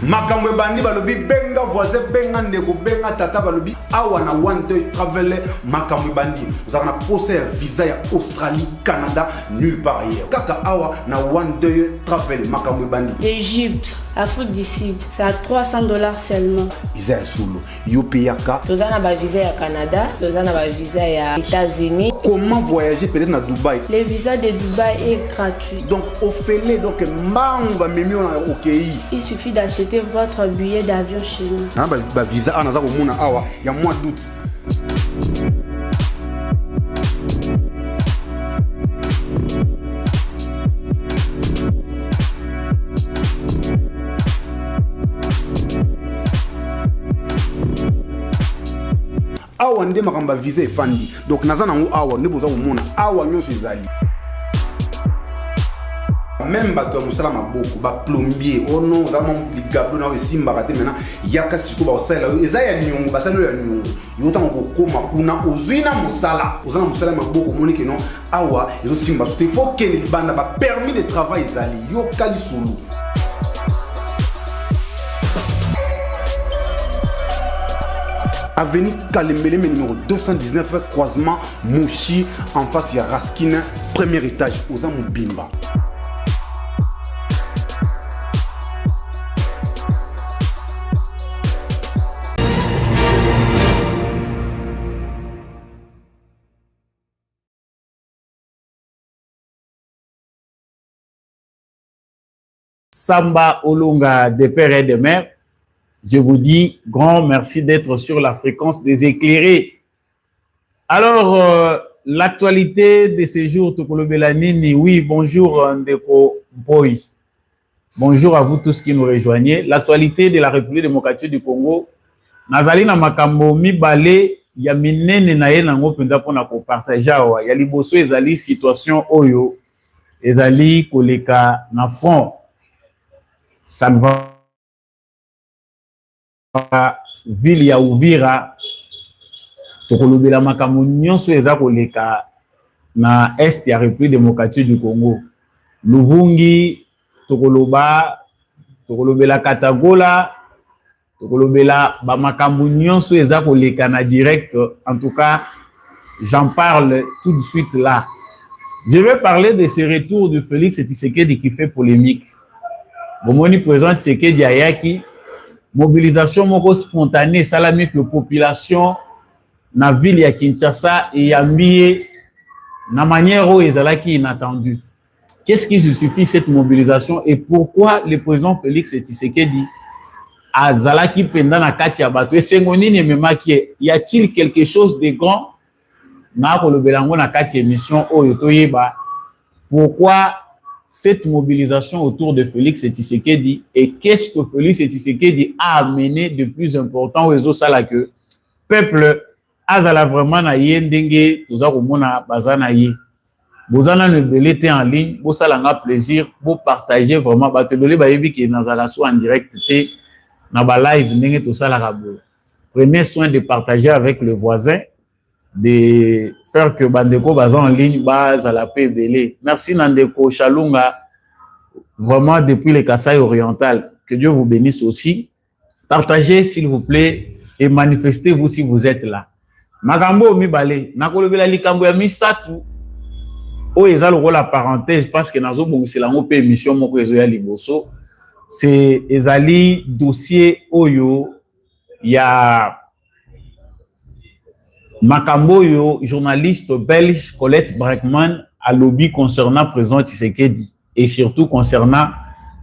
makamwe bandi balobi benga voisin benga ndeko benga tata balobi awa na one day travel makamwe bandi vous avez posé un visa ya Australie Canada nulle part ailleurs kaka awa na one day travel makamwe bandi Égypte Afrique du Sud c'est à $300 seulement Isa solo yopeyaka tozana ba visa ya Canada tozana ba visa ya États-Unis. Comment voyager peut-être na Dubaï? Le visa de Dubaï est gratuit. Donc au fait donc mamba mimio na okeyi. Il suffit d'acheter votre billet d'avion chez nous. Na ba visa anaza komona awa ya mois d'août. Awa nde makamba visa efandi donc naza nango awa nde boza komona awa nyonso ezali même bato ya mosala maboko ba plombier oh non za mamligablo na esimbaka te maintenant yaka siko ba osala eza ya nyongo basalo ya nyongo yota ngokoma kuna ozwina mosala ozana mosala maboko monike non awa ezo simba so te faut que les banda ba permis de travail ezali yoka lisulu. Avenue Kalembele numéro 219 croisement Mouchi en face de Raskin premier étage aux Amobimba. Samba Olunga des pères et des mères. Je vous dis grand merci d'être sur la fréquence des éclairés. Alors, l'actualité de ces jours, Tokolo Belanini, oui, bonjour Ndeko Boy. Bonjour à vous tous qui nous rejoignez. L'actualité de la République démocratique du Congo, Nazali na makambo mibale ya minene na ye nango penda pona ko partager awa. Ya liboso ezali situation oyo ezali koleka na front. Ça ne va ville ya Uvira tokolobela makambo nyonso eza koleka na est ya République démocratique du Congo. Luvungi tokolobela Katagola tokolobela ba makambo nyonso eza koleka na direct. En tout cas, j'en parle tout de suite là. Je vais parler de ce retour de Félix Tshisekedi qui fait polémique. Bomoni président Tshisekedi ayaki mobilisation moko spontanée salami que population na ville ya Kinshasa et yambié na manière où ezalaki inattendue. Qu'est-ce qui justifie cette mobilisation et pourquoi le président Félix Tshisekedi azalaki penda na kati ya bato esengoni ne memaki y a-t-il quelque chose de grand na kolobelango na kati émission oyo toyeba pourquoi cette mobilisation autour de Félix Tshisekedi et qu'est-ce que Félix Tshisekedi a amené de plus important aux autres salles que peuple azala vraiment na yendenge toza komona bazana ye bozana ne belete en ligne bo salanga plaisir bo partager vraiment batebele bayebi ki nazala so en direct te na ba live ndenge to sala rabo. Prenez soin de partager avec le voisin, de faire que bandeko baza en ligne bazala pe belé. Merci Nandeko Chalunga vraiment depuis le Kasaï oriental. Que Dieu vous bénisse aussi. Partagez s'il vous plaît et manifestez-vous si vous êtes là. Magambo mibale nakolobela likambo ya misatu o ezalo ko la parenthèse parce que nazo bongisela ngo pe émission moko ezo ya liboso c'est ezali dossier oyo ya makambo yo journaliste belge Colette Braeckman a lobby concernant président Tshisekedi et surtout concernant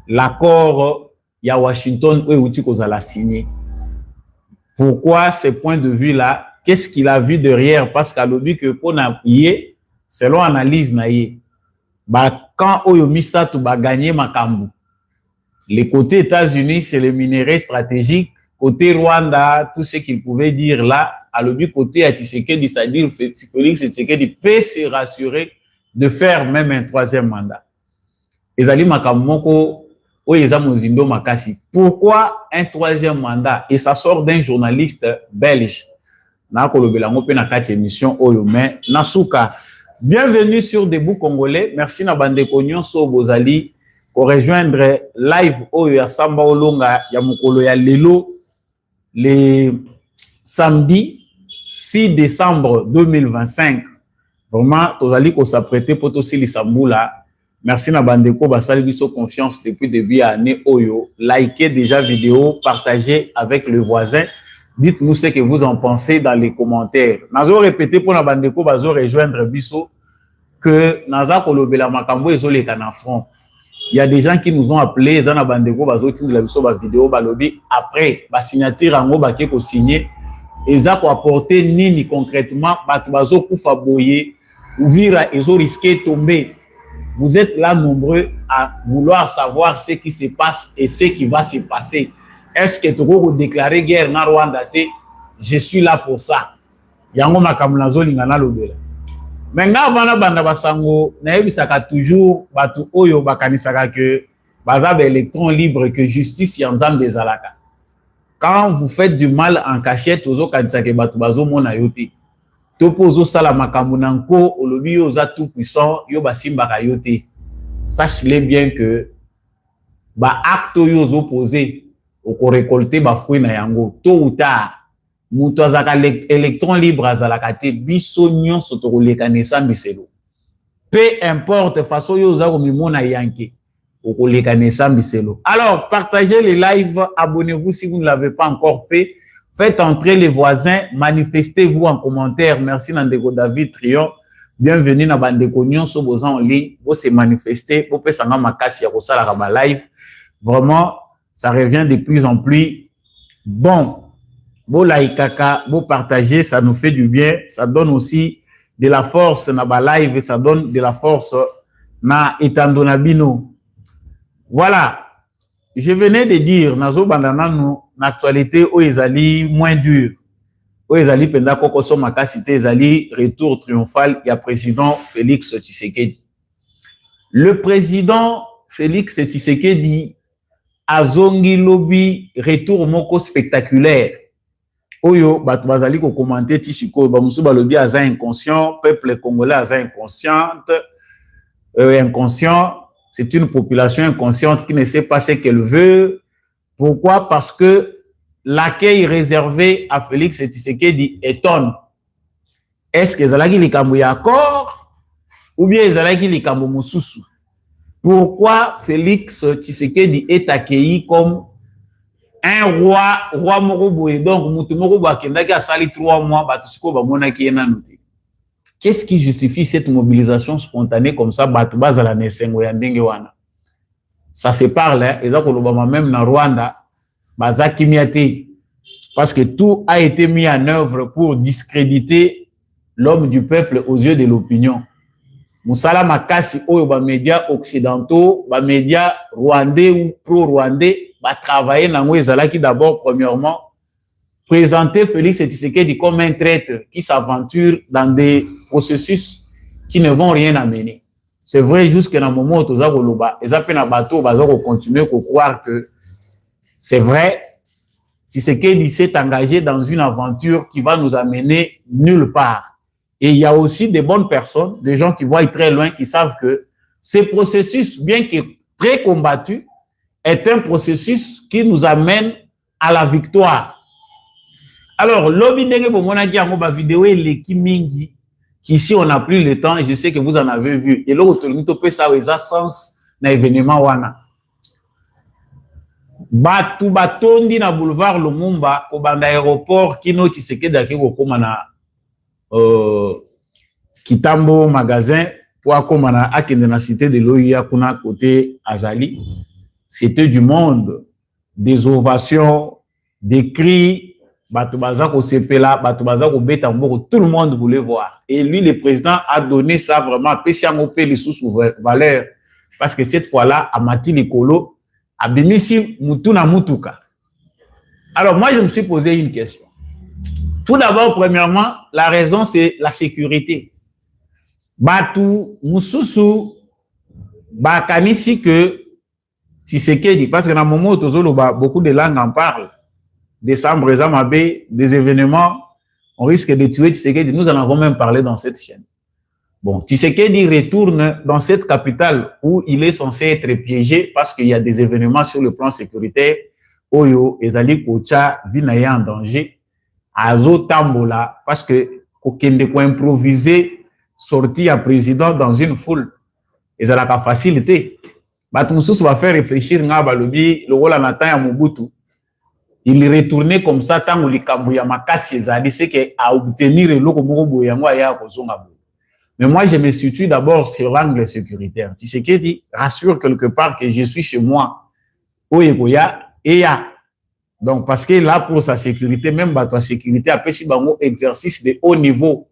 l'accord ya Washington où outi kozala signé. Pourquoi ce point de vue là? Qu'est-ce qu'il a vu derrière? Parce qu'à lobby que pona yé selon analyse na yé ba quand oyo misato ba gagner makambo. Les côtés États-Unis, c'est le minerai stratégique. Côté Rwanda, tout ce qu'il pouvait dire là, à l'objet côté à Tshisekedi, c'est-à-dire Félix Tshisekedi peut se rassurer de faire même un troisième mandat. Ezali makamoko oyeza mozindo makasi. Pourquoi un troisième mandat? Et ça sort d'un journaliste belge. Na kolobelango pe na kati émission oyo mais nasuka. Bienvenue sur Debout Congolais. Merci na bande konyon so bozali rejoindre live oyo ya Samba Olonga ya mokolo ya lelo le samedi 6 décembre 2025. Vraiment, tozali ko s'apprêter pour aussi les Samboula. Merci na bandeko basali biso confiance depuis début année oyo. Likez déjà vidéo, partagez avec le voisin. Dites-nous ce que vous en pensez dans les commentaires. Nazo répéter pour na bandeko bazo rejoindre biso que naza kolobela makambo ezole kana front. Il y a des gens qui nous ont appelés, zana bandeko bazo tindela biso ba vidéo balobi après ba signature ango ba ke ko signer eza ko apporter nini concrètement batu bazo kufa boye ouvira ezo risquer tomber. Vous êtes là nombreux à vouloir savoir ce qui se passe et ce qui va se passer. Est-ce que tu peux déclarer guerre na Rwanda? Je suis là pour ça. Yango makamulazo lingana lobela. Maintenant avant banda basango na yebisaka toujours batu oyo bakanisaka que baza électron libre que justice ya nzambe ezalaka. Quand vous faites du mal en cachette ozo kanisaka batu bazo mona yote. Topozo sala makambo nanko olobi oza tout puissant yo basimbaka yote. Sache-le bien que ba acte yo ozo poser oko récolter ba fruit na yango tôt ou tard. Mutu azaka électron libre azalaka te biso nyonso tokolekanisa miselo. Peu importe façon yo oza komimona yanke okolekanisa miselo. Alors partagez les lives, abonnez-vous si vous ne l'avez pas encore fait. Faites entrer les voisins, manifestez-vous en commentaire. Merci Nandeko David Trion. Bienvenue na bandeko nyonso boza en ligne, vous se manifester, vous pouvez sanga makasi ya kosala ka live. Vraiment, ça revient de plus en plus bon. Bo laikaka, bo partager, ça nous fait du bien, ça donne aussi de la force na ba live, ça donne de la force na etandonabino. Voilà. Je venais de dire nazo bandana nous l'actualité o ezali moins dur. O ezali penda koko so makasi te ezali retour triomphal ya président Félix Tshisekedi. Le président Félix Tshisekedi azongi lobi retour moko spectaculaire. Oyo batu bazali ko commenter tishiko ba musu balobi aza inconscient, peuple congolais aza inconscient, c'est une population inconsciente qui ne sait pas ce qu'elle veut. Pourquoi? Parce que l'accueil réservé à Félix Tshisekedi étonne. Est-ce que zalaki likambo ya accord ou bien zalaki likambo mususu? Pourquoi Félix Tshisekedi est accueilli comme un roi moko et donc mutu moko bakendaki asali 3 mois batusiko bamonaki enanote. Qu'est-ce qui justifie cette mobilisation spontanée comme ça batu bazala na esengo ya ndenge wana? Ça se parle hein, eza kolobama même na Rwanda baza kimiate parce que tout a été mis en œuvre pour discréditer l'homme du peuple aux yeux de l'opinion. Musala makasi oyo ba médias occidentaux, ba médias rwandais ou pro-rwandais va travailler nango ezalaki d'abord premièrement présenter Félix Tshisekedi comme un traître qui s'aventure dans des processus qui ne vont rien amener. C'est vrai jusqu'à un moment où toza koloba ezape na bato bazoko continuer à croire que c'est vrai. Tshisekedi s'est engagé dans une aventure qui va nous amener nulle part. Et il y a aussi des bonnes personnes, des gens qui voient très loin, qui savent que ce processus, bien que très combattu, est un processus qui nous amène à la victoire. Alors, lobby ndenge bomona ki yango ba vidéo eleki mingi qu'ici on n'a plus le temps et je sais que vous en avez vu. Et l'autre nous peut ça weza sens na événement wana. Batu batondi na boulevard Lumumba ko banda aéroport kino Tshisekedi akiko koma na Kitambo magasin pour akomana akende na cité de l'Oya kuna côté Azali. C'était du monde, des ovations, des cris, Batoubaza Sepela, Batoubaza Beta Mboko, tout le monde voulait voir. Et lui, le président, a donné ça vraiment, Pessiangopé les sous-valeurs. Parce que cette fois-là, à Mati Likolo, à Bimisi Mutuna Mutuka. Alors, moi, je me suis posé une question. Tout d'abord, premièrement, la raison, c'est la sécurité. Batou, Moussousou, Bakanisi que Tshisekedi, parce que dans le moment où beaucoup de langues en parlent, décembre, des événements, on risque de tuer Tshisekedi. Nous en avons même parlé dans cette chaîne. Bon, Tshisekedi retourne dans cette capitale où il est censé être piégé parce qu'il y a des événements sur le plan sécuritaire. Oyo, Ezali Kocha, Vinaye en danger. Azo Tambola, parce que Kokende ko improviser sortie à président dans une foule. Ezala ka facilité. Batumsus va faire réfléchir Ngabalobi, le rôle en attend à Mobutu. Il retournait comme ça tant que Likambuya Makasi Ezali, c'est qu'à obtenir le loco Boyango Aya Kozongabo. Mais moi, je me situe d'abord sur l'angle sécuritaire. Tshisekedi rassure quelque part que je suis chez moi. Oyekoya et ya. Donc, parce que là, pour sa sécurité, même ta sécurité, après, si bango exercice de haut niveau.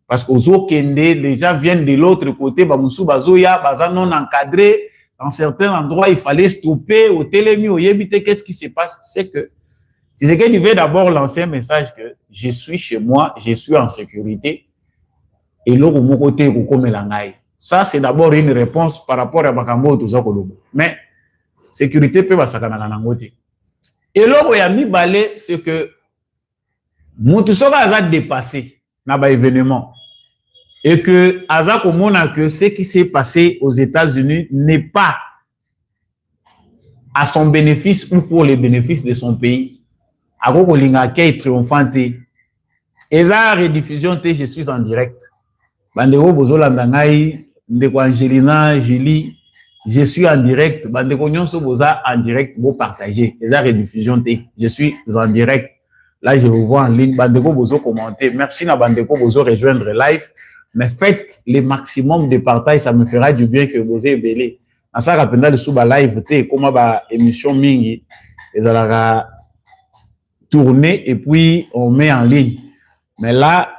Parce qu'aux Okende, les gens viennent de l'autre côté, Bamoussou, Bazoya, Baza non encadré. Dans certains endroits, il fallait stopper au télémi, au yébité. Qu'est-ce qui se passe? C'est que Tshisekedi veut d'abord lancer un message que je suis chez moi, je suis en sécurité. Et l'autre, mon côté, ça, c'est d'abord une réponse par rapport à Bakambo, tout ça. Mais, sécurité peut pas s'accananger. Et l'autre, il y a mis balai, c'est que, Moutoussoka a dépassé, dans l'événement. Et que, Aza Komona, que ce qui s'est passé aux États-Unis n'est pas à son bénéfice ou pour les bénéfices de son pays. Agoko Lingake est triomphante. Et ça, rediffusion, je suis en direct. Bandeko Bozolandangai, Ndeko Angelina, Julie, je suis en direct. Bandeko Nyonso Boza en direct, vous partagez. Et ça, rediffusion, je suis en direct. Là, je vous vois en ligne. Bandeko Bozo commenter. Merci na Bandeko Bozo rejoindre live. Mais faites le maximum de partage, ça me fera du bien que vous ayez belé. En ça, rapidement, le sous-ba live, comment ba émission mingi, et ça va tourner et puis on met en ligne. Mais là,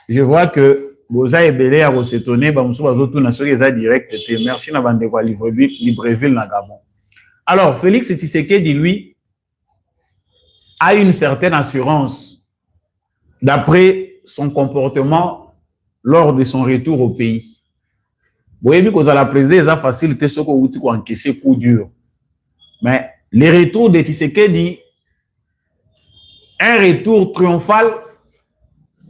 je vois que vous avez belé à vous étonner, bah, monsieur Bazo, tout n'a pas direct. Merci, na Bandeko Libreville, na Gabon. Alors, Félix Tshisekedi, lui, a une certaine assurance d'après son comportement lors de son retour au pays. Vous voyez bien que la présidence a facilité ce qu'on a encaissé coup dur. Mais le retour de Tshisekedi, un retour triomphal,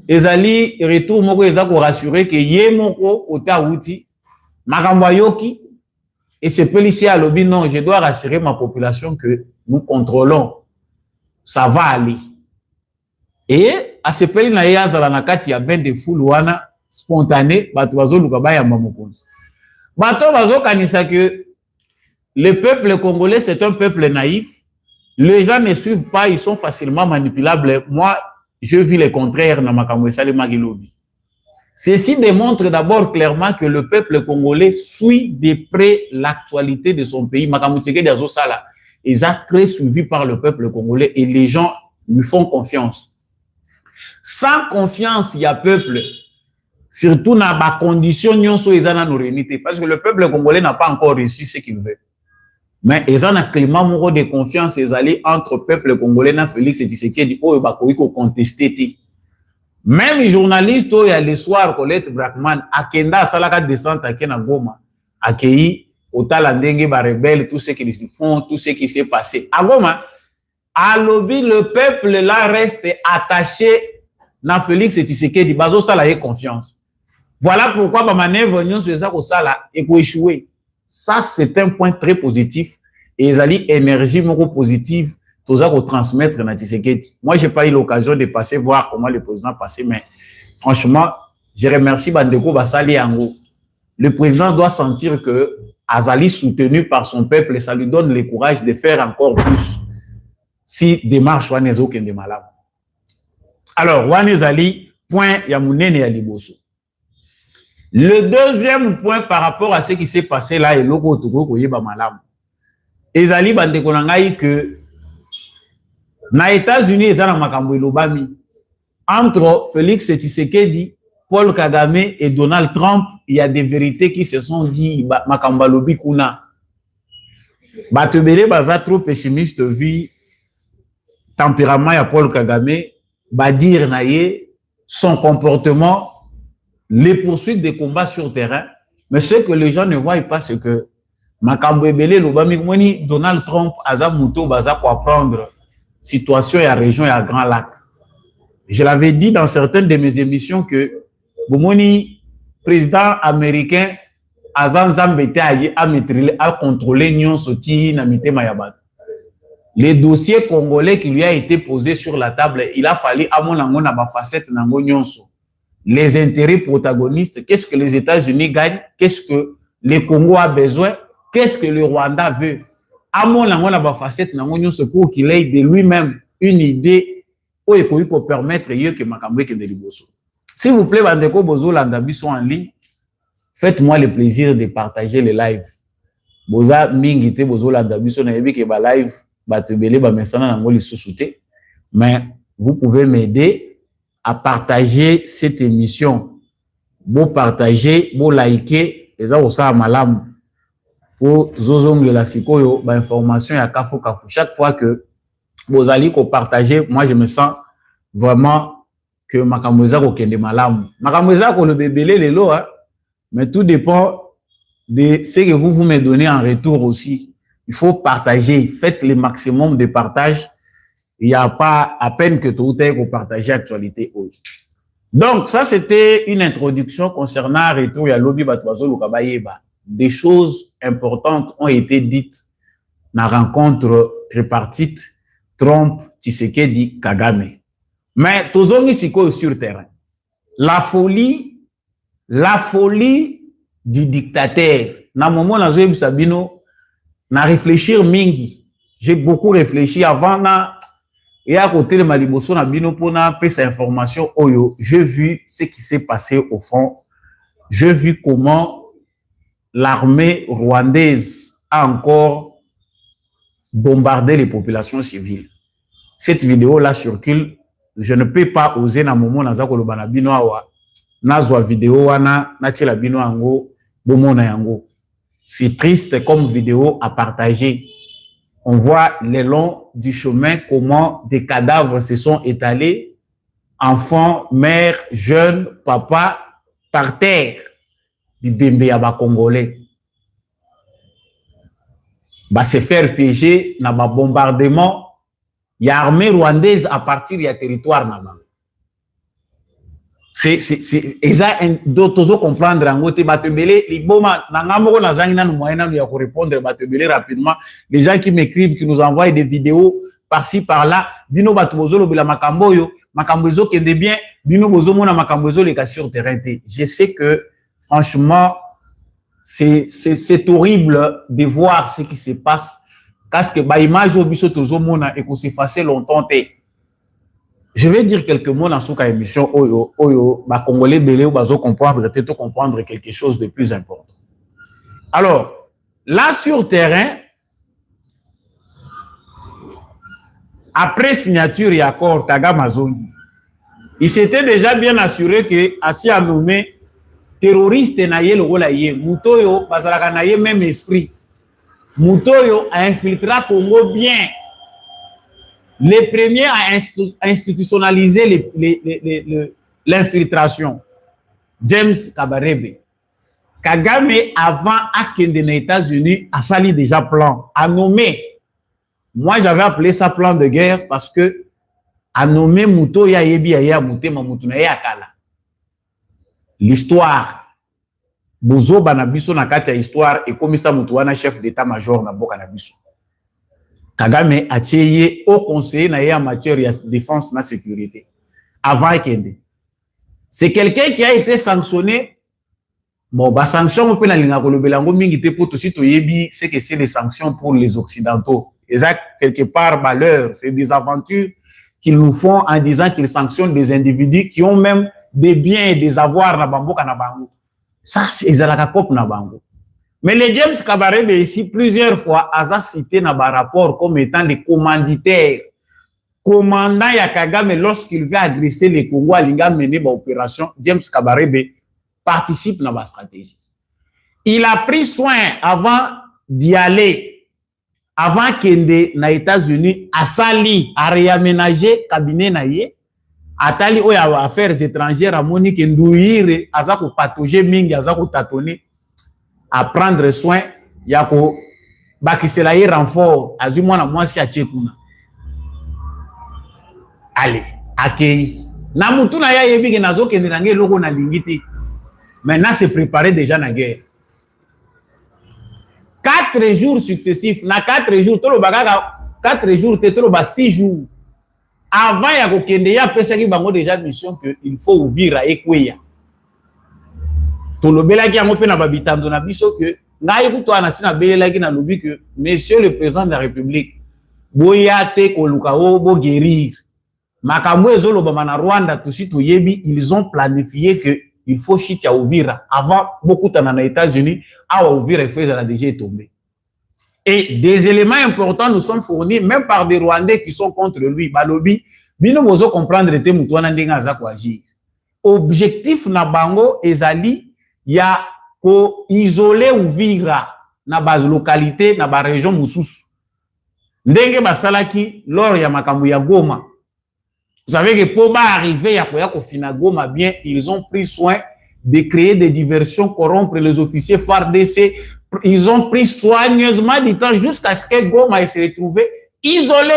ezali retour moko ezako rassurer que yé moko ota outi makambayoki et c'est policier à lobby non, je dois rassurer ma population que nous contrôlons, ça va aller. Et à ce pays na yazala na kati ya ben de foule wana spontané bato bazo lukaba ya mamokonzi. Bato bazo kanisa que le peuple congolais c'est un peuple naïf. Les gens ne suivent pas, ils sont facilement manipulables. Moi, je vis le contraire dans ma Salé Magilobi. Ceci démontre d'abord clairement que le peuple congolais suit de près l'actualité de son pays. Ils sont très suivis par le peuple congolais et les gens lui font confiance. Sans confiance, il y a peuple. Surtout dans la condition parce que le peuple congolais n'a pas encore reçu ce qu'il veut. Mais ils ont un climat de confiance entre peuple congolais et Félix Tshisekedi où ils vont contester. Même les journalistes, il y a le soir, Colette Brackman, Akenda, Salaka descente à Kena Goma, accueilli, Otalandenge, Barebel, tout ce qu'ils font, tout ce qui s'est passé. À Goma, à Lobby, le peuple là reste attaché à Félix Tshisekedi, Bazo Sala confiance. Voilà pourquoi ma manœuvre, nous sommes Sala et pour échouer. Ça, c'est un point très positif. Et ils ont énergie positive, tout ça qu'on transmettre dans Tshisekedi. Moi, je n'ai pas eu l'occasion de passer voir comment le président passait, mais franchement, je remercie Bandeko Basali Yango. Le président doit sentir que Azali soutenu par son peuple, ça lui donne le courage de faire encore plus si démarche Wanezo Kende Malab. Alors, Wanezali, point Yamounene Yaliboso. Le deuxième point par rapport à ce qui s'est passé là, et l'oko Togo Koyeba Malam. Ezali Bandeko Nangai que na États-Unis, ezana makambo elobami entre Félix Tshisekedi, Paul Kagame et Donald Trump, il y a des vérités qui se sont dit makambo lobi kuna. Batebele baza trop pessimiste vu tempérament ya Paul Kagame, ba dire naie son comportement, les poursuites des combats sur terrain, mais ce que les gens ne voient pas, c'est que makambo ebele lobami moni Donald Trump aza muto baza ko apprendre situation et la région et à Grand Lac. Je l'avais dit dans certaines de mes émissions que Bomoni président américain Azanzambete a maîtrisé, a contrôlé Nyon Soti Namite Mayabat. Les dossiers congolais qui lui a été posé sur la table, il a fallu à mon langon na ba facette nango nyonso. Les intérêts protagonistes, qu'est-ce que les États-Unis gagnent, qu'est-ce que le Congo a besoin, qu'est-ce que le Rwanda veut. À mon langon na ba facette nango nyonso pour qu'il ait de lui-même une idée où il peut permettre que makambo ke de liboso. S'il vous plaît, bandeko bozo landabi sont en ligne. Faites-moi le plaisir de partager les lives. Boza mingi te bozo landabi sont na yebi ke ba live batebele ba mesana nango lisusuté. Mais vous pouvez m'aider à partager cette émission. Bon partager, bon liker, et ça aussi malam pour zozong la sikoyo ba information ya kafo kafo. Chaque fois que vous allez partager, moi je me sens vraiment que makamweza ko kende malam. Makamweza ko le bébélé les lots, hein, mais tout dépend de ce que vous me donnez en retour aussi. Il faut partager, faites le maximum de partage. Il n'y a pas à peine que tout est pour partager l'actualité. Donc, ça, c'était une introduction concernant le retour à Lobi Batouazo Lukabayeba. Des choses importantes ont été dites dans la rencontre tripartite Trump, Tshisekedi, Kagame. Mais tous on ici sur terrain. La folie du dictateur. Dans le moment où j'ai Sabino, na réfléchir mingi. J'ai beaucoup réfléchi avant na et à côté de Maliboso na bino pona pe sa information oyo. J'ai vu ce qui s'est passé au front. J'ai vu comment l'armée rwandaise a encore bombardé les populations civiles. Cette vidéo là circule. Je ne peux pas oser na moment na zako lobana bino awa. Nazwa vidéo wana na tila bino ango bomona yango. C'est triste comme vidéo à partager. On voit le long du chemin comment des cadavres se sont étalés. Enfants, mères, jeunes, papa, par terre. Du Bembe Yaba Congolais. Bah, se faire piéger dans le bombardement. Il y a armée rwandaise à partir du territoire. C'est d'autres comprendre en côté batebele liboma nangamoko nazangina no moyen ya ko répondre batebele rapidement. Les gens qui m'écrivent, qui nous envoient des vidéos par-ci par-là, bino batubozolo bila makambo yo makambozo kende bien bino bozo mona makambozo les cas sur terrain. Je sais que franchement c'est horrible de voir ce qui se passe parce que ba image obiso tozo mona et qu'on s'effacer longtemps té. Je vais dire quelques mots dans cette émission. Oyo, ba Congolais belé ou bazo comprendre, peut-être comprendre quelque chose de plus important. Alors, là sur terrain, après signature et accord Kagame Zoni, il s'était déjà bien assuré que Assi a nommé terroriste naye le rolaye, Mutoyo bazalaka naye même esprit. Mutoyo a infiltré Congo bien. Les premiers à institutionnaliser l'infiltration. James Kabarebe. Kagame, avant à Kende aux États-Unis, a sali déjà plan, a nommé. Moi, j'avais appelé ça plan de guerre parce que a nommé Muto ya yebi ya Muté Mamutuna ya Kala. L'histoire. Bozo Banabiso na kati ya histoire et comme ça Mutuana chef d'état-major na boka na biso. Kagame a tiré au conseiller en matière de défense et de sécurité. Avant Kende. C'est quelqu'un qui a été sanctionné. Bon, bah, sanction, on peut pour tout suite, c'est que c'est des sanctions pour les Occidentaux. Et ça, quelque part, malheur, c'est des aventures qu'ils nous font en disant qu'ils sanctionnent des individus qui ont même des biens et des avoirs na bango kanabango. Ça, c'est la cop na bango. Mais les James Kabarebe ici, plusieurs fois, a cité dans le rapport comme étant les commanditaires. Commandant Yakagame, lorsqu'il veut agresser les Congo, il a mené l'opération, James Kabarebe participe dans la stratégie. Il a pris soin avant d'y aller, avant qu'il ait aux États-Unis, à sali, à réaménager cabinet naïe, à tali ou à affaires étrangères, à Monique Ndouire, à zako patauger mingi, à zako tatoni. À prendre soin, yako bakisela ye renfort azimwa na mwasi a tchekuna. Allez, accueilli. Na mutu na ya yebi ke nazo kende nange loko na lingiti. maintenant se préparer déjà na guerre. 4 jours successifs, na 4 jours, tout le bagage 4 jours, tout le 6 jours. Avant ya kokende ya pesa ki bango déjà mission que il faut ouvrir à Ekweya. Tout le belaki yango pe na babitando na biso que ngai kuto anasina belaki na lobi que monsieur le président de la République boyate koluka o bo guérir. Makambo ezoloba na Rwanda tusi toyebi, ils ont planifié que il faut chita Uvira avant beaucoup dans les États-Unis à Uvira et faire la DG est tombé. Et des éléments importants nous sont fournis même par des Rwandais qui sont contre lui. Balobi, bino bozo comprendre te mutuana ndenga za kwa agir. Objectif na bango ezali ya ko isoler Uvira na base localité na ba région mususu. Ndenge basalaki lors ya makambo ya Goma. Vous savez que pour arriver à Koya Goma bien, ils ont pris soin de créer des diversions, corrompre les officiers FARDC. Ils ont pris soigneusement du temps jusqu'à ce que Goma se retrouve isolé.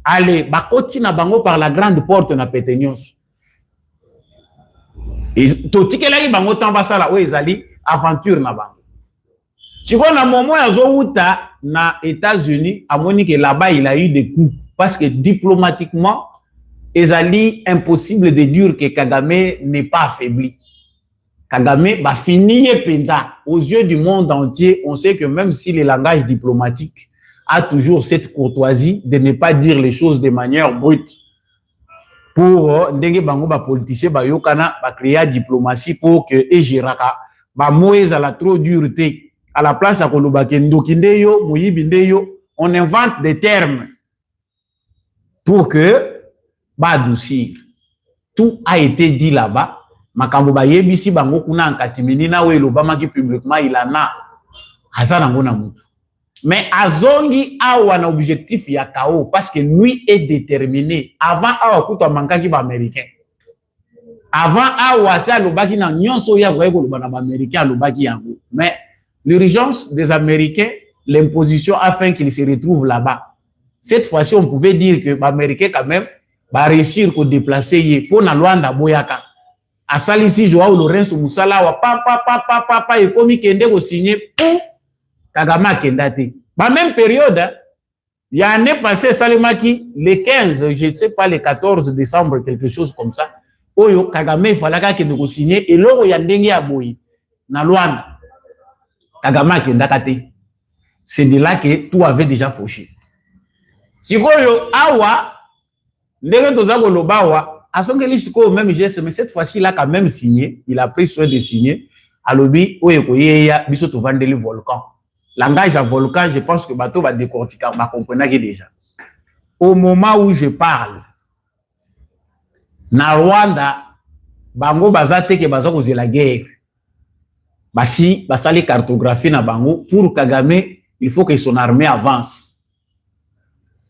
Allez, bakoti na bango par la grande porte na Pétenyos. Et totikela yi bango tambasala o ezali aventure na bango. Si on a moment ya zouta na États-Unis, à Monique là-bas il a eu des coups parce que diplomatiquement ezali impossible de dire que Kagame n'est pas affaibli. Kagame va finir penza. Aux yeux du monde entier, on sait que même si le langage diplomatique a toujours cette courtoisie de ne pas dire les choses de manière brute. Pour ndenge bango ba politicien ba yokana ba créer diplomatie pour que ejiraka ba moise à la trop dureté à la place à koloba kendo kindeyo moyibi ndeyo, on invente des termes pour que adoucir. Tout a été dit là-bas. Makambo ba yebisi bango kuna ankatimini na we lobama ki publiquement il en a hasana ngona mutu. Mais azongi awa na objectif ya KO parce que lui est déterminé. Avant awa kuto mankaki ba américain. Avant awa sa lobaki na nyonso ya ko lobana ba américain lobaki yango. Mais l'urgence des Américains, l'imposition afin qu'ils se retrouvent là-bas. Cette fois-ci on pouvait dire que ba américain quand même va réussir à déplacer pour na Luanda boyaka a salisi Joao Lorenzo Musala wa papa et comme kende ko signer pour Kagame kendate. Ba même période il y a année passée Salimaki le 15 je ne sais pas le 14 décembre quelque chose comme ça oyo Kagame falaka kende ko signer et loro ya ndenge ya boyi na Luanda Kagame kendakate. C'est de là que tout avait déjà fauché. Sikoyo awa ndenge tozako lobawa asongeli siko même geste mais cette fois-ci là quand même signé, il a pris soin de signer alobi oyeko yeya biso to vandeli volcan. Langage à volcan, je pense que bateau va décortiquer ma comprenait déjà. Au moment où je parle na Rwanda bango bazate ke bazako ze la guerre. Basi basali cartographie na bango pour Kagame, il faut que son armée avance.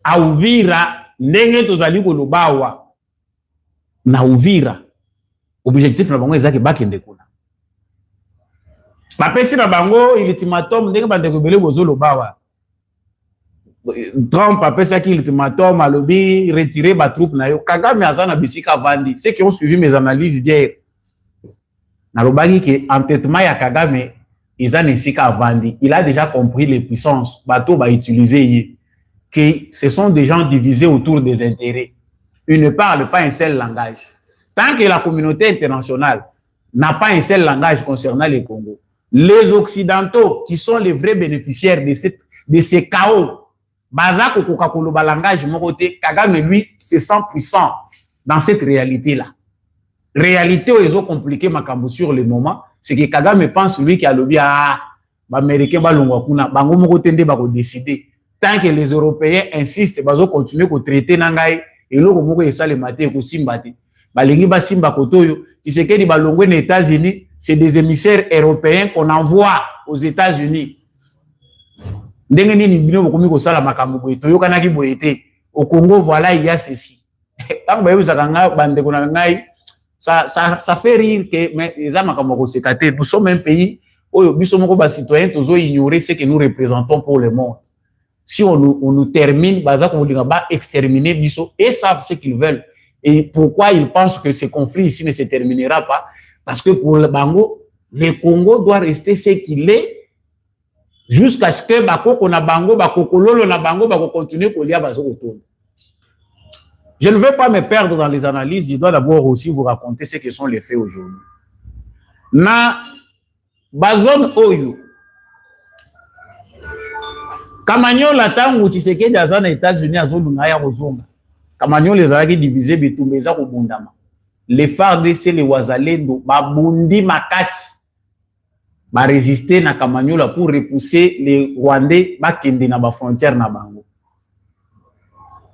A Uvira ndenge tozali kolobawa na Uvira objectif na bango ezaki bakende kuna bapesi na bango ultimatum ndenge bandeko bele bozo lobawa Trump apesaki ultimatum alobi retirer ba troupe na yo Kagame azana bisika vandi. Ceux qui ont suivi mes analyses d'hier na lobaki que entêtement ya Kagame ezana bisika vandi, il a déjà compris les puissances bateau ba utiliser que ce sont des gens divisés autour des intérêts. Ils ne parlent pas un seul langage. Tant que la communauté internationale n'a pas un seul langage concernant le Congo, les Occidentaux, qui sont les vrais bénéficiaires de ces chaos, Bazako Kokakoloba langage, mon côté, Kagame, lui, se sent puissant dans cette réalité-là. Réalité où ils ont compliqué Makambo sur le moment, c'est que Kagame pense, lui, qui a le bien, Américain, Balongwakuna, Bango, mon côté, Bako décider. Tant que les Européens insistent, ils vont continuer à traiter Nangaï, et là, on va essayer de mater au Simbati. Balingi Basimba Kotoyo, tu sais que les Balongwe aux États-Unis, c'est des émissaires européens qu'on envoie aux États-Unis. Au Congo, voilà, il y a ceci. Ça fait rire que mais nous sommes un pays où nous sommes citoyens, nous ignorer ce que nous représentons pour le monde. Si on nous termine, on va exterminer Bisso et savent ce qu'ils veulent. Et pourquoi ils pensent que ce conflit ici ne se terminera pas? Parce que pour le Bango, le Congo doit rester ce qu'il est jusqu'à ce que Bako na Bango, Bako Kololo na Bango, Bako continue Kolia Bazo autour. Je ne veux pas me perdre dans les analyses, je dois d'abord aussi vous raconter ce que sont les faits aujourd'hui. Na Bazone Oyo, Kamagnon l'attend Tshisekedi aza na États-Unis azolunga ya kozonga. Kamagnon les alaki divisé bitumeza ko bundama. Les FARDC les Wazalendo babundi makasi ba résister na Kamagnon pour repousser les Rwandais bakende na ba frontière na bango.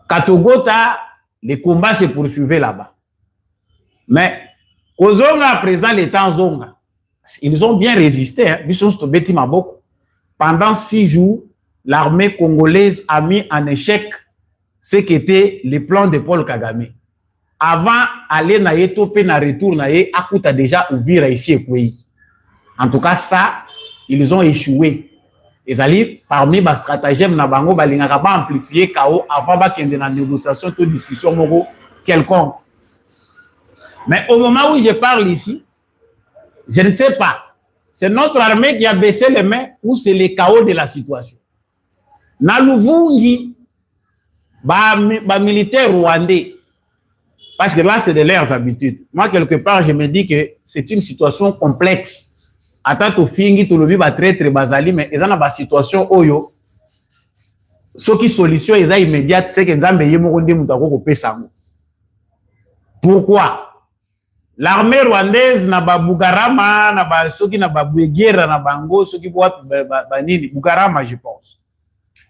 Katogota les combats se poursuivaient là-bas. Mais kozonga président l'État zonga. Ils ont bien résisté hein. Pendant 6 jours, l'armée congolaise a mis en échec ce qu'était les plans de Paul Kagame. Avant aller na yetopé na retour na ye akuta déjà ouvrir ici et en tout cas ça ils ont échoué. Et ali parmi ba stratagème na bango balingaka ba amplifier chaos avant ba kende na négociation toute discussion moko quelconque. Mais au moment où je parle ici, je ne sais pas, c'est notre armée qui a baissé les mains ou c'est le chaos de la situation. Na Luvungi, ba militaires rwandais, parce que là c'est de leurs habitudes. Moi quelque part je me dis que c'est une situation complexe. Attends to fingi to lobi ba traître bazali mais ezana ba situation oyo. Ce qui solution eza immédiate c'est que nzambe yemo ndi mutako ko pesango. Pourquoi? L'armée rwandaise na ba Bugarama na ba soki na ba Bwegera na bango soki ba nini Bugarama je pense.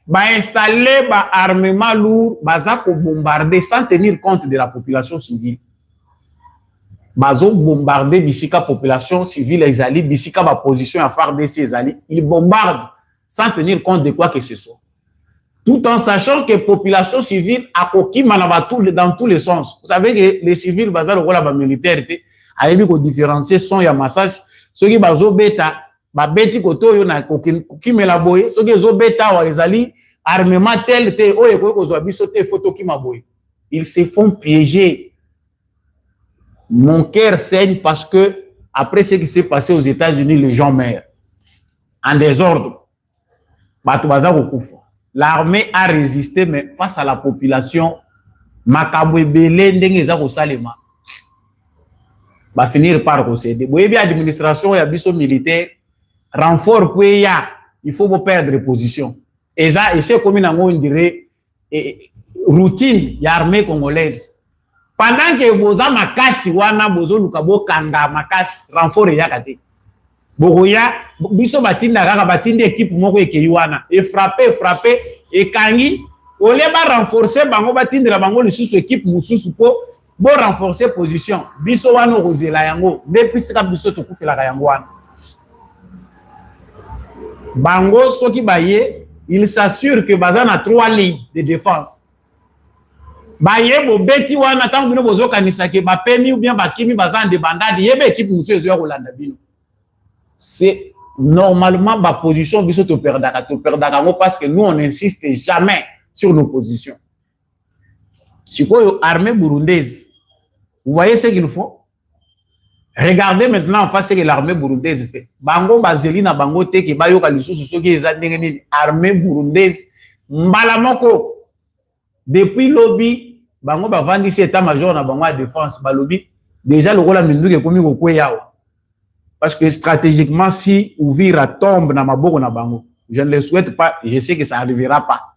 Ba installer ba armement lourd baza ko bombarder sans tenir compte de la population civile. Bazo bombarder bisika population civile exali bisika ba position à FARDC exali, ils bombardent sans tenir compte de quoi que ce soit. Tout en sachant que population civile a coquille dans tous les sens. Vous savez que les civils bazar le rôle ba militaire a eu ko différencier son ya massage ceux qui bazo beta ba beti koto yo na coquille mela boy ceux qui zo beta wa ezali armement tel te oye ko zo biso te photo ki maboy. Ils se font piéger. Mon cœur saigne parce que après ce qui s'est passé aux États-Unis, les gens meurent en désordre. L'armée a résisté, mais face à la population, va finir par procéder. Vous voyez, l'administration et l'administration militaire, renfort, il faut perdre position. Et ça, c'est comme on dirait routine, il y a l'armée congolaise. Pendant que boza makasi wana bozo lukabo kanda makasi renfort ya kate boya biso batinda kaka batindi équipe moko eke wana et frapper et kangi ole ba renforcer bango batindela bango lisusu équipe mususu po bo renforcer position biso wana kozela yango depuis sika biso to kufela yango wana bango soki baye il s'assure que bazana 3 lignes de défense. Bayebo beti wana tangu bino bozo kanisa ke bapeni ou bien bakimi bazan de bandade yebe équipe monsieur zo Rolanda bino. C'est normalement ba position biso to perdaka ngo parce que nous on n'insiste jamais sur nos positions. Sikoyo armée burundaise. Vous voyez ce qu'ils font? Regardez maintenant en face ce que l'armée burundaise fait. Bango bazeli na bango te ke bayoka lisusu soki eza ndenge nini armée burundaise mbala moko depuis lobby bango bavandi si état-major na bango à défense balobi déjà le rôle a minduke komi ko yawa parce que stratégiquement si Uvira tombe na maboko na bango je ne le souhaite pas, je sais que ça arrivera pas,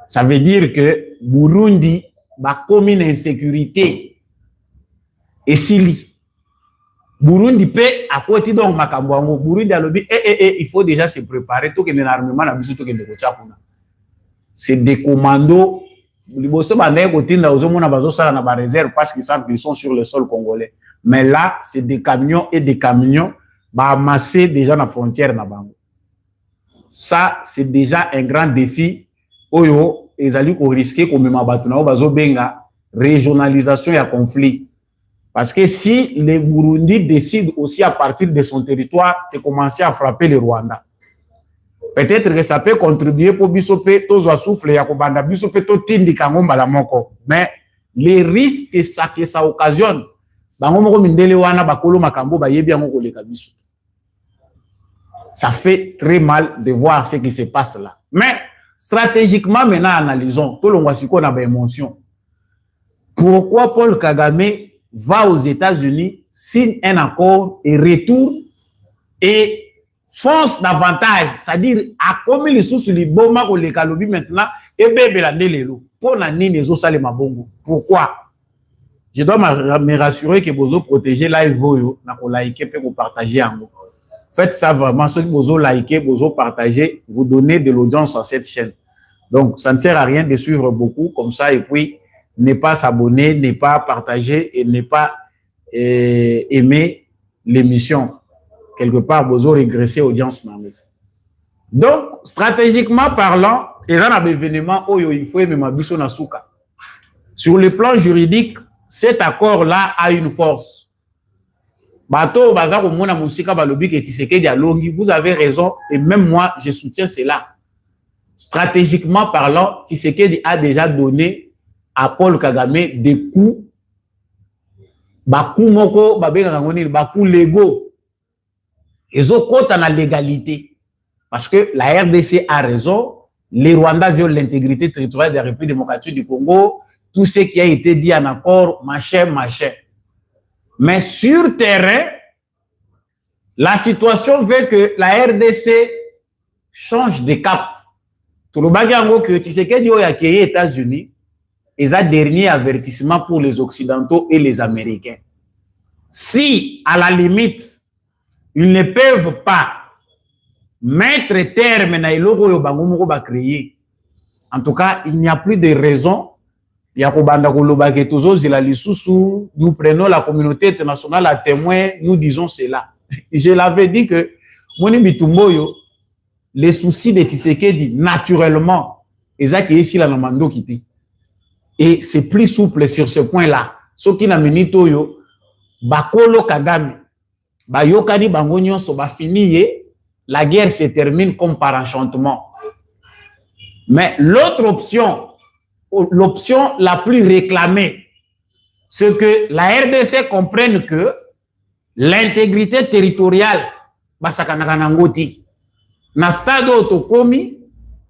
ça veut dire que Burundi ba komi na insécurité et sili Burundi peut à côté donc makambo yango Burundi alobi il faut déjà se préparer tout que l'armement na biso to que ndeko chapuna c'est des commandos. Liboso bande kotinda ozomona bazosala na ba réserve parce qu'ils savent qu'ils sont sur le sol congolais. Mais là, c'est des camions et des camions ba amassés déjà na frontière na bango. Ça, c'est déjà un grand défi. Oyo ezali ko risquer ko mema batu na bazo benga régionalisation ya conflit. Parce que si les Burundi décident aussi à partir de son territoire de commencer à frapper le Rwanda, peut-être que ça peut contribuer pour bisope tozo souffle ya kobanda bisope to tindi kango mbala moko. Mais les risques que ça occasionne bango moko mindele wana bakolo makambo bayebi yango koleka biso. Ça fait très mal de voir ce qui se passe là. Mais stratégiquement, maintenant, analysons. Tout le monde a des émotions. Pourquoi Paul Kagame va aux États-Unis, signe un accord et retourne et fonce davantage? C'est-à-dire, à comme les sous les bombes ou les calobi maintenant, et bébé la nélélo. Pour la nini, les osale mabongo. Pourquoi? Je dois me rassurer que vous protéger live voyo, na ko liker et vous partager en gros. Faites ça vraiment, ceux qui vous likez, vous partagez, vous donnez de l'audience à cette chaîne. Donc, ça ne sert à rien de suivre beaucoup comme ça et puis ne pas s'abonner, ne pas partager et ne pas aimer l'émission. Quelque part, vous régressez l'audience. Donc, stratégiquement parlant, il y a un événement où il faut aimer ma biso na souka. Sur le plan juridique, cet accord-là a une force. Bato bazar mona musika balobi ke Tshisekedi a longi, vous avez raison et même moi je soutiens cela. Stratégiquement parlant, Tshisekedi a déjà donné à Paul Kagame des coups bakou moko babeka ngoni bakou légaux. Ezo kota na légalité parce que la RDC a raison, les Rwandais violent l'intégrité territoriale de la République démocratique du Congo, tout ce qui a été dit en accord, machin. Mais sur terrain, la situation veut que la RDC change de cap. Tout le monde que tu sais qu'il y a les États-Unis, ils ont un dernier avertissement pour les Occidentaux et les Américains. Si, à la limite, ils ne peuvent pas mettre terme à ce créé, en tout cas, il n'y a plus de raison. Nous prenons la communauté internationale à témoin, nous disons cela. Je l'avais dit que les soucis de Tshisekedi, naturellement, ils ont ici la Namando Kiti. Et c'est plus souple sur ce point-là. Ce qui n'a mené Toyo, Bakolo Kagame, Bayokani Bangonyon, Soba fini, la guerre se termine comme par enchantement. Mais l'autre option, l'option la plus réclamée, c'est que la RDC comprenne que l'intégrité territoriale, Basakanangoti, na stade autokomi,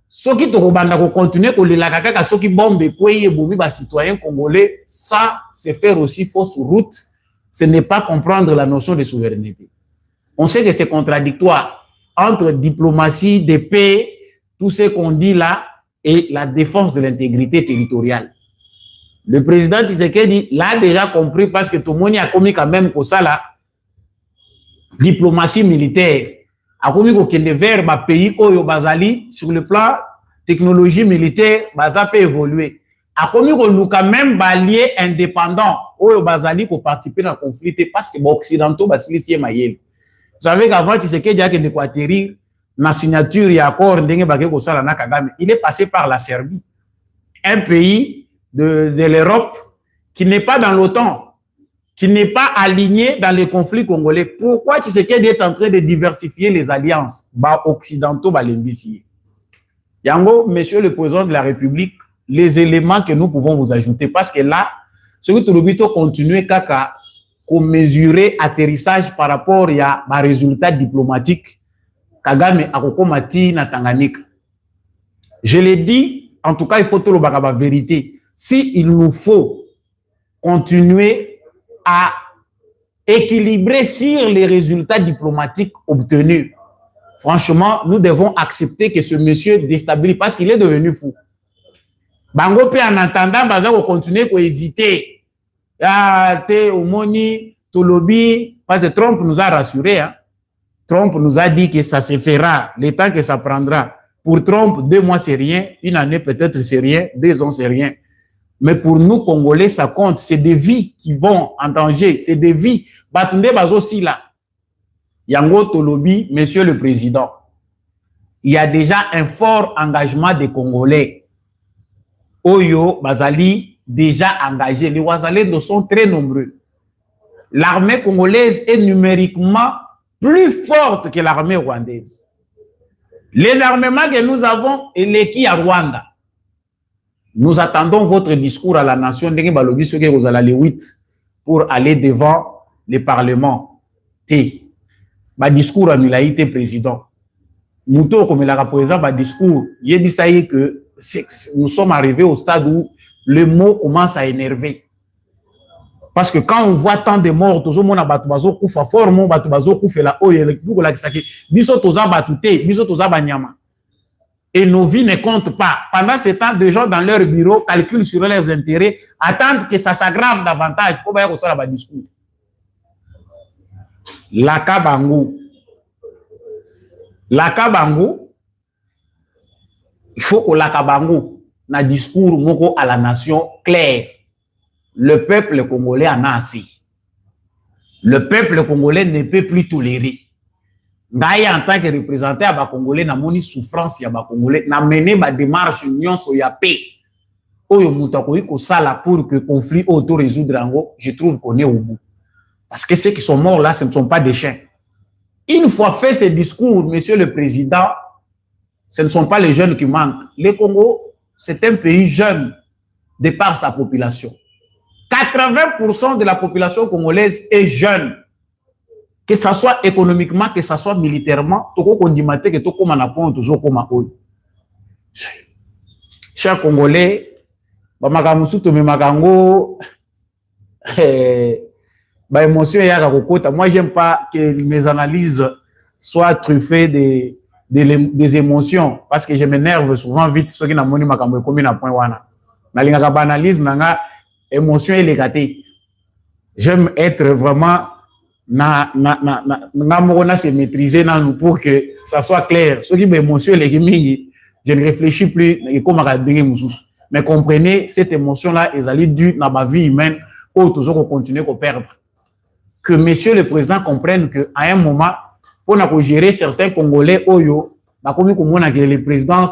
ceux qui te continuer que les kaka ceux qui bombent kweye boumi ba citoyens congolais, ça c'est faire aussi fausse route, ce n'est pas comprendre la notion de souveraineté. On sait que c'est contradictoire entre diplomatie, de paix, tout ce qu'on dit là, et la défense de l'intégrité territoriale. Le président Tshisekedi l'a déjà compris parce que tout le monde a commis quand même pour ça là, diplomatie militaire. A commis qu'au vers ma pays au Bazali sur le plan technologie militaire, Baza peut évoluer. A commis qu'on quand même balier indépendant au Bazali pour participer dans le conflit parce que les Occidentaux Basili c'est Mayel. Vous savez qu'avant Tshisekedi a qu'il atterrir la signature et accord il est passé par la Serbie, un pays de l'Europe qui n'est pas dans l'OTAN, qui n'est pas aligné dans les conflits congolais. Pourquoi Tshisekedi est en train de diversifier les alliances occidentaux, Yango, monsieur le président de la République, les éléments que nous pouvons vous ajouter, parce que là, ce que nous devons continuer à mesurer atterrissage par rapport à un résultat diplomatique. Kagame akokomati na Tanganyika. Je l'ai dit, en tout cas, il faut tout le bagaba vérité. Si il nous faut continuer à équilibrer sur les résultats diplomatiques obtenus, franchement, nous devons accepter que ce monsieur déstabilise parce qu'il est devenu fou. Bango pe en attendant, baza ko continuer ko hésiter. Ah, te omoni, tolobi, parce que Trump nous a rassuré, hein. Trump nous a dit que ça se fera, le temps que ça prendra. Pour Trump, 2 mois, c'est rien. Une année, peut-être, c'est rien. 2 ans, c'est rien. Mais pour nous, Congolais, ça compte. C'est des vies qui vont en danger. C'est des vies. Batunde Bazosi là. Yango Tolobi, monsieur le président, il y a déjà un fort engagement des Congolais. Oyo, Bazali, déjà engagés. Les Ouazalais sont très nombreux. L'armée congolaise est numériquement plus forte que l'armée rwandaise. Les armements que nous avons et les qui à Rwanda. Nous attendons votre discours à la nation. Vous allez le 8 pour aller devant le Parlement. Ba discours a été président. Nous, comme il a président, ba discours, il ça y est que nous sommes arrivés au stade où le mot commence à énerver. Parce que quand on voit tant de morts, tout le monde a battu bazo koufa fort, mon battu bazo koufa la oye le tout la kisaki. Biso toza batute, biso toza banyama. Et nos vies ne comptent pas. Pendant ce temps, des gens dans leur bureau calculent sur leurs intérêts, attendent que ça s'aggrave davantage. Pour que ça va discours. La Kabango, il faut que la Kabango na discours moko à la nation clair. Le peuple congolais en a assez. Le peuple congolais ne peut plus tolérer. D'ailleurs, en tant que représentant à Congolais, na moni souffrance ya Congolais, na mené ba démarche nyonso ya paix. Oyo mutakoyi ko sala pour que conflit auto résoudre ango, je trouve qu'on est au bout. Parce que ceux qui sont morts là, ce ne sont pas des chiens. Une fois fait ce discours, monsieur le président, ce ne sont pas les jeunes qui manquent. Le Congo, c'est un pays jeune de par sa population. 80% de la population congolaise est jeune. Que ce soit économiquement, que ce soit militairement, chers Congolais, moi, j'aime pas que mes analyses soient truffées des émotions, parce que je m'énerve souvent vite, ceux qui n'ont pas commis un point. Analyse, émotion et légalité. J'aime être vraiment se maîtriser pour que ça soit clair. Ceux qui ont émotion, je ne réfléchis plus. Mais comprenez, cette émotion-là, elle est due dans ma vie humaine, où toujours continuer à perdre. Que monsieur le président comprenne qu'à un moment, pour gérer certains Congolais, le président,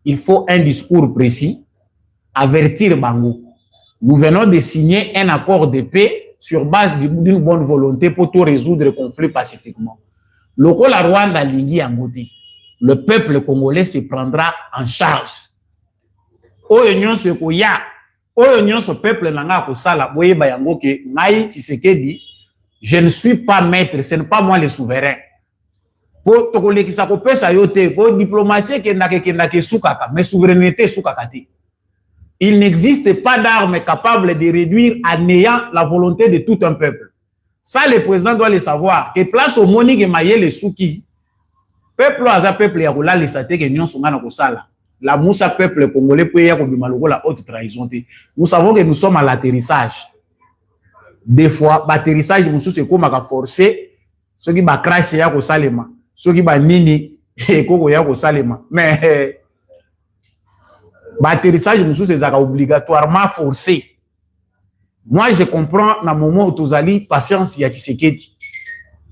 il faut un discours précis, avertir Bango. Nous venons de signer un accord de paix sur base d'une bonne volonté pour tout résoudre le conflit pacifiquement. Le Rwanda Lingui Angoti, le peuple congolais se prendra en charge. Ce peuple n'a je ne suis pas maître, ce n'est pas moi le souverain. Pour diplomatie, mais souveraineté soukakati. Il n'existe pas d'arme capable de réduire à néant la volonté de tout un peuple. Ça, le président doit le savoir. Que place au moni que maye le souki, peuple à peuple yakola le sate que nyon songa na kosala. La moussa peuple congolais peut y avoir la haute trahison. Nous savons que nous sommes à l'atterrissage. Des fois, l'atterrissage, nous sommes comme à forcer ceux qui va crash ya kosalema, ceux qui va nini et koko ya kosalema. Mais l'atterrissage, c'est obligatoirement forcé. Moi, je comprends dans le moment où tu as dit patience, il y a Tshisekedi.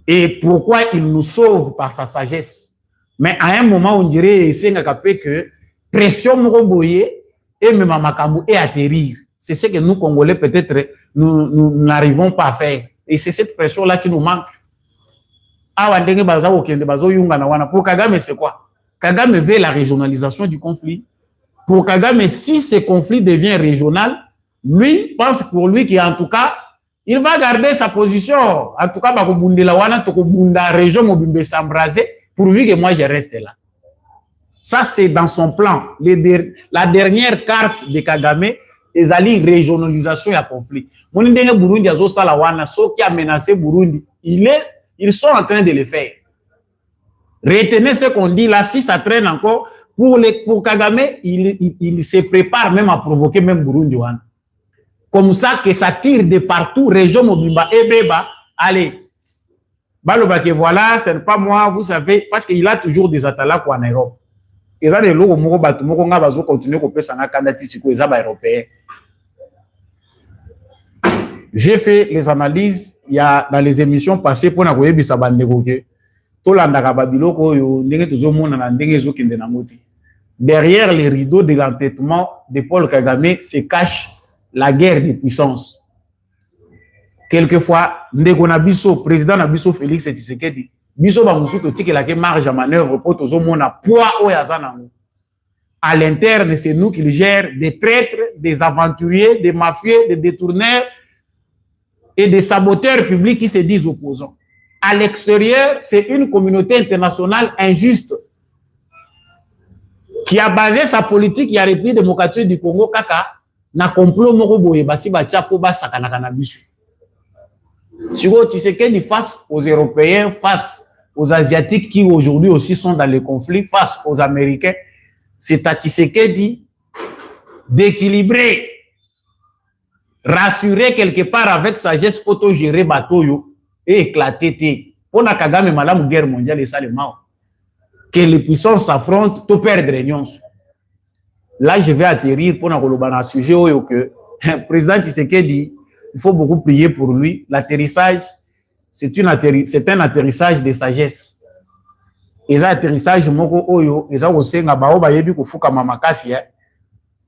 Et pourquoi il nous sauve par sa sagesse. Mais à un moment, on dirait que pression moboye et même makambu et atterrir. C'est ce que nous, Congolais, peut-être, nous n'arrivons pas à faire. Et c'est cette pression-là qui nous manque. Pour Kagame, c'est quoi? Kagame veut la régionalisation du conflit. Pour Kagame, si ce conflit devient régional, lui pense pour lui qu'en tout cas, il va garder sa position. En tout cas, la région mobile s'embraser pourvu que moi je reste là. Ça, c'est dans son plan. La dernière carte de Kagame est la régionalisation et conflit. Burundi qui a menacé Burundi, ils sont en train de le faire. Retenez ce qu'on dit là, si ça traîne encore. Pour Kagame, il se prépare même à provoquer même Burundi. Comme ça que ça tire de partout, région Mobimba et Beba. Allez, voilà, ce n'est pas moi, vous savez, parce qu'il a toujours des attaques en Europe. Ils ont des logos qui continuent à faire ça européen. J'ai fait les analyses il y a dans les émissions passées pour nous dire ça va négocier. Derrière les rideaux de l'entêtement de Paul Kagame se cache la guerre des puissances. Quelquefois, Ndegonabiso, président Nabiso Félix Tshisekedi, Biso Bamusu que la marge à manœuvre pour tout le monde poids au yazanango. à l'interne, c'est nous qui le gèrent, des traîtres, des aventuriers, des mafieux, des détourneurs et des saboteurs publics qui se disent opposants. À l'extérieur, c'est une communauté internationale injuste qui a basé sa politique, il y a République démocratique du Congo, kaka, na complot moko boye basi batia po basaka na cannabis. Sur Tshisekedi face aux Européens, face aux Asiatiques qui aujourd'hui aussi sont dans le conflit, face aux Américains, c'est à Tshisekedi d'équilibrer, rassurer quelque part avec sagesse pour gérer bateau et éclater. Pour la Kagame, madame guerre mondiale et ça le mal. Que les puissances s'affrontent, tout perdre réunion. Là, je vais atterrir pour un sujet où que le président Tshisekedi, il faut beaucoup prier pour lui. L'atterrissage, c'est un atterrissage de sagesse. Et ça, atterrissage,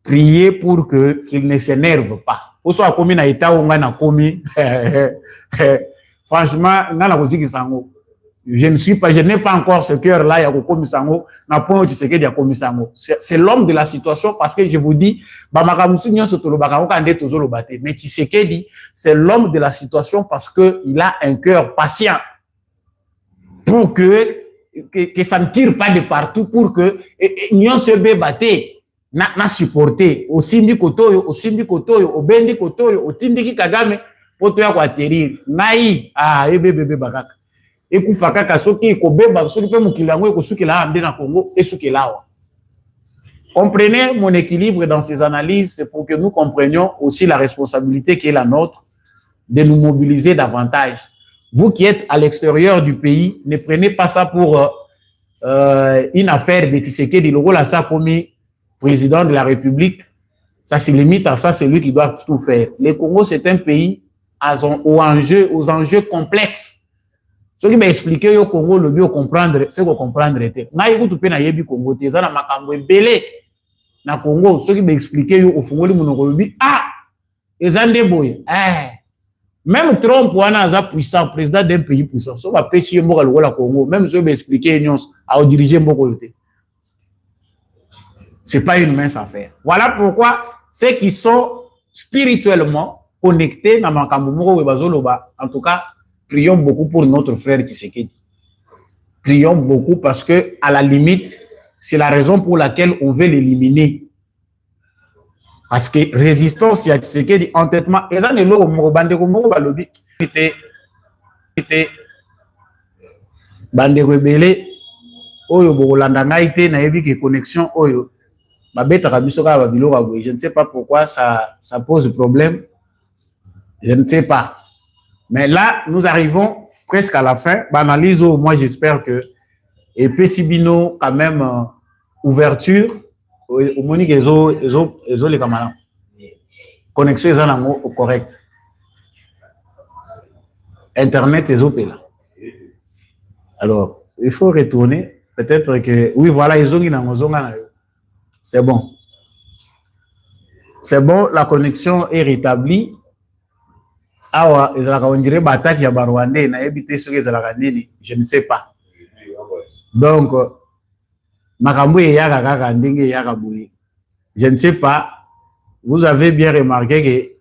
prier pour qu'il ne s'énerve pas. Pour soit commis na état où on a commis, franchement, je n'ai pas encore ce cœur-là, il y a commis sango, n'a point Tshisekedi a commis sango. C'est l'homme de la situation parce que je vous dis, mais Tshisekedi, c'est l'homme de la situation parce qu'il a un cœur patient pour que ça ne tire pas de partout, pour que nous se batté, na supporté, au Simbi Kotoyo, au Bendi Kotoyo, au Tindiki Kagame, pour toi quoi atterrir. Naï, bébé bakaka. Et Koufaka Kasoki, Kobeba, Sokipe Mukilango, Kosukila, Amdena Congo, et Sukilawa. Comprenez mon équilibre dans ces analyses, c'est pour que nous comprenions aussi la responsabilité qui est la nôtre de nous mobiliser davantage. Vous qui êtes à l'extérieur du pays, ne prenez pas ça pour une affaire de Tshisekedi. Le rôle à ça comme président de la République, ça se limite à ça, c'est lui qui doit tout faire. Le Congo, c'est un pays aux enjeux complexes. Ce qui m'a expliqué au Congo, le mieux comprendre, c'est qu'on comprendre était. Na yékou pe na yebi Congo, te zana makambo belé na Congo. Ce qui m'a expliqué au Fongoli monoko lobi, ezande boye. Même Trump wana aza puissant, président d'un pays puissant. So va pêcher moko le Congo, même je vais expliquer nyons à diriger moko yote. C'est pas une mince affaire. Voilà pourquoi ceux qui sont spirituellement connectés na makambo moko we bazoloba, en tout cas, prions beaucoup pour notre frère Tshisekedi. Prions beaucoup parce que, à la limite, c'est la raison pour laquelle on veut l'éliminer. Parce que résistance, il y a Tshisekedi, entêtement. Et ça, nous avons bandeko moko balobi. Bandeko belé, oyo bolanda ngaite na yebi ke connexion oyo. Babeta kabiso ka babilo ka boye. Je ne sais pas pourquoi ça pose problème. Je ne sais pas. Mais là, nous arrivons presque à la fin. Banalise, moi j'espère que et Pessibino quand même ouverture au monique les camarades. Connexion est correct. Internet est là. Alors, il faut retourner. Peut-être que oui, voilà, c'est bon. C'est bon, la connexion est rétablie. Awa, on dirait batak ya Barwandais, na ebité sur les nini, je ne sais pas. Donc, makambo ya kaka ndenge ya kabouye. Je ne sais pas. Vous avez bien remarqué que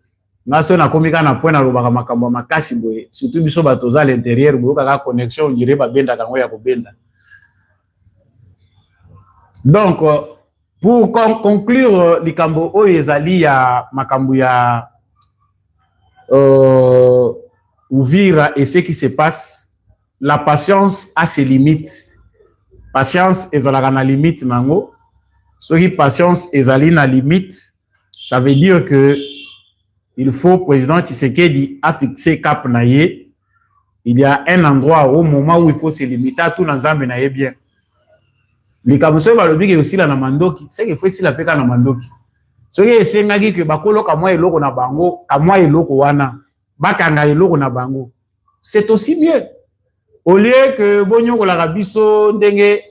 naso na komika na point na lobaka makambo makasi boye, surtout biso batoza à l'intérieur, boye kaka connexion on dirait ba benda kango ya kobenda. Donc, pour conclure likambo oyo ezali ya makambo ya Uvira et ce qui se passe, la patience a ses limites. Patience est à la limite, nango. Ce qui patience est à la limite, ça veut dire que il faut, président Tshisekedi a fixé cap naïe. Il y a un endroit au moment où il faut se limiter à tout l'ensemble naïe bien. Les camoufleurs va le dire aussi la namandoki, c'est qu'il faut ici la péka namandoki. Ce qui est c'est que bakolo kamwa eloko na bango, kamwa eloko wana, bakanga eloko na bango. C'est aussi mieux. Au lieu que bonyo ko la rabiso ndenge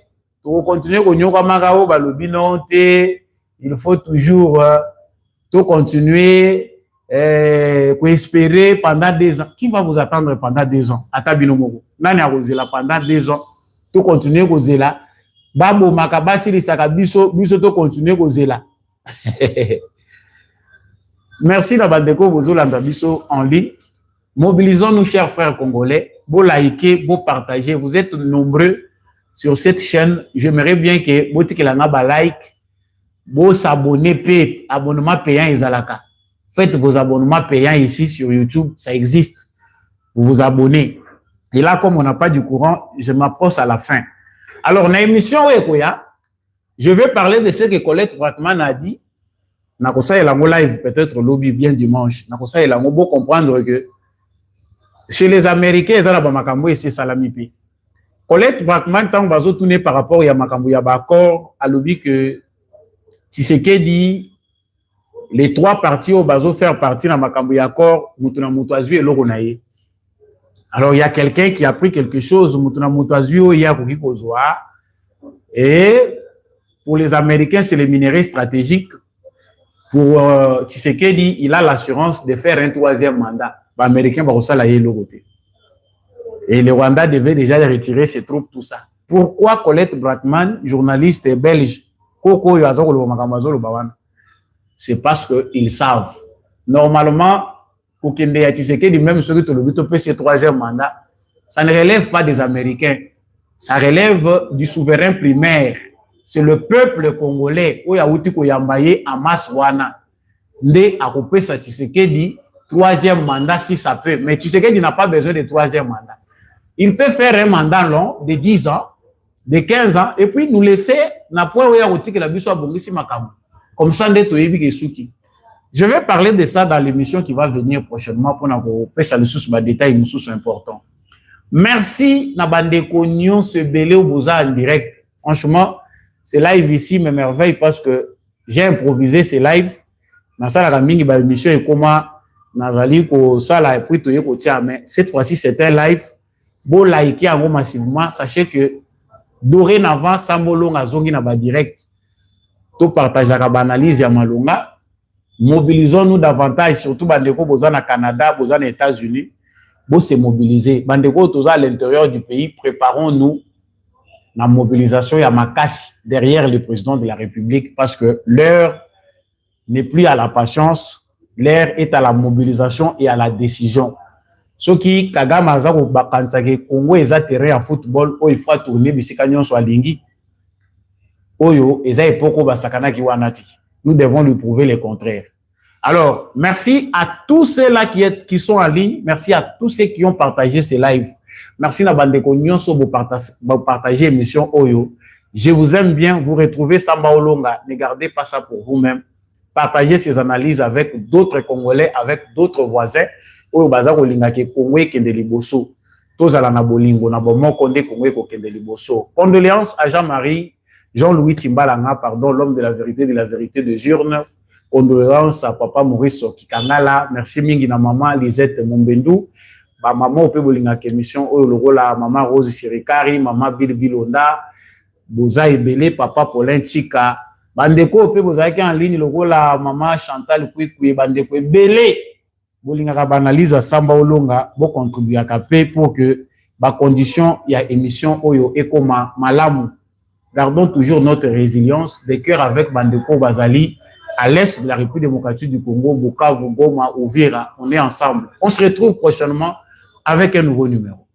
to continuer ko nyoka makao balobi non te, il faut toujours to continuer ko espérer pendant 2 ans. Qui va vous attendre pendant 2 ans? Atabino moko. Nani a kozela pendant 2 ans. To continuer kozela Babo makabasi li sakabiso biso to continuer kozela. Merci na bandeko bozolanda biso en ligne. Mobilisons-nous, chers frères congolais. Vous likez, vous partagez. Vous êtes nombreux sur cette chaîne. J'aimerais bien que vous like, vous s'abonnez, abonnement payant ezalaka. Faites vos abonnements payants ici sur YouTube, ça existe. Vous vous abonnez. Et là, comme on n'a pas du courant, je m'approche à la fin. Alors, dans l'émission, je vais parler de ce que Colette Brackman a dit. Nakosa et l'ango live, peut-être lobby bien dimanche. Nakosa et l'ango, pour comprendre que chez les Américains, ils ont makambo et c'est salamipi. Colette Brackman, tant que vous tourné par rapport à makambo, il y a accord à lobby que Tshisekedi, les trois partis au bazo faire partie dans makambo accord, Mutuna Mutuazu et Loronaye. Alors il y a quelqu'un qui a pris quelque chose, Mutuna Mutuazu, il y a Kouzwa. Et pour les Américains, c'est les minéraux stratégiques. Pour Tshisekedi, il a l'assurance de faire un troisième mandat. Les Américains vont ça l'autre côté. Et le Rwanda devait déjà retirer ses troupes, tout ça. Pourquoi Colette Brackman, journaliste belge, c'est parce qu'ils savent. Normalement, pour qu'il y ait Tshisekedi, même ceux qui ont le ce troisième mandat, ça ne relève pas des Américains. Ça relève du souverain primaire. C'est le peuple congolais où il y a outi ko yambaye en masse wana ndé a coupé sa Tshisekedi troisième mandat si ça peut, mais Tshisekedi n'a pas besoin de troisième mandat. Il peut faire un mandat long de 10 ans, de 15 ans et puis nous laisser na point où il y a outi que la biso abongisi makambo. Comme ça ndé toyebi ke suki. Je vais parler de ça dans l'émission qui va venir prochainement pour nous passer le sous bas détails nous sous important. Merci na bandeko nyon se belé au boza en direct. Franchement, ce live ici me merveille parce que j'ai improvisé ces lives. Dans ça, la mingi ba émission et comment nazali ko ça là et puis toye ko tia, mais cette fois-ci c'est un live. Bon liker en massivement, sachez que dorénavant Sambolong azongi na ba direct. To partage la analyse ya malonga. Mobilisons-nous davantage, surtout bandeko boza na Canada, boza na États-Unis. Bo se mobiliser. Bandeko toza à l'intérieur du pays, préparons-nous. La mobilisation, il y a Makassi derrière le président de la République parce que l'heure n'est plus à la patience, l'heure est à la mobilisation et à la décision. Ce qui, Kagame Azako Bakansake, Congo est terrain à football, où il faut tourner, Bissikanyon soit lingui. Oyo, Eza Epoko Basakana Kiwanati. Nous devons lui prouver le contraire. Alors, merci à tous ceux-là qui sont en ligne. Merci à tous ceux qui ont partagé ces lives. Merci na bandeko nyonso bo partager émission Oyo. Je vous aime bien, vous retrouvez Samba Olonga. Ne gardez pas ça pour vous-même. Partagez ces analyses avec d'autres Congolais, avec d'autres voisins. Oyo baza ko linga ke Congo kende liboso. Tozala na bolingo na bomo konde Congo ko kende liboso. Condoléances à Jean-Marie, Jean-Louis Timbalanga, pardon, l'homme de la vérité des urnes. Condoléances à papa Maurice Kikangala. Merci mingi na maman Lisette Mombendou. Ba maman ope bolinga ke mission oyo lokola maman Rose Sirikari, maman Bill Bilonda, boza ebele papa Paulin Chika, bandeko ope boza ki en ligne lokola maman Chantal Kwikwi, bandeko ebele bolinga ka banalize Samba Olonga bo contribuer ka pe pour que ba condition ya émission oyo ekoma malamu. Gardons toujours notre résilience de cœur avec bandeko bazali à l'est de la République démocratique du Congo, Bukavu, Goma, Uvira. On est ensemble. On se retrouve prochainement avec un nouveau numéro.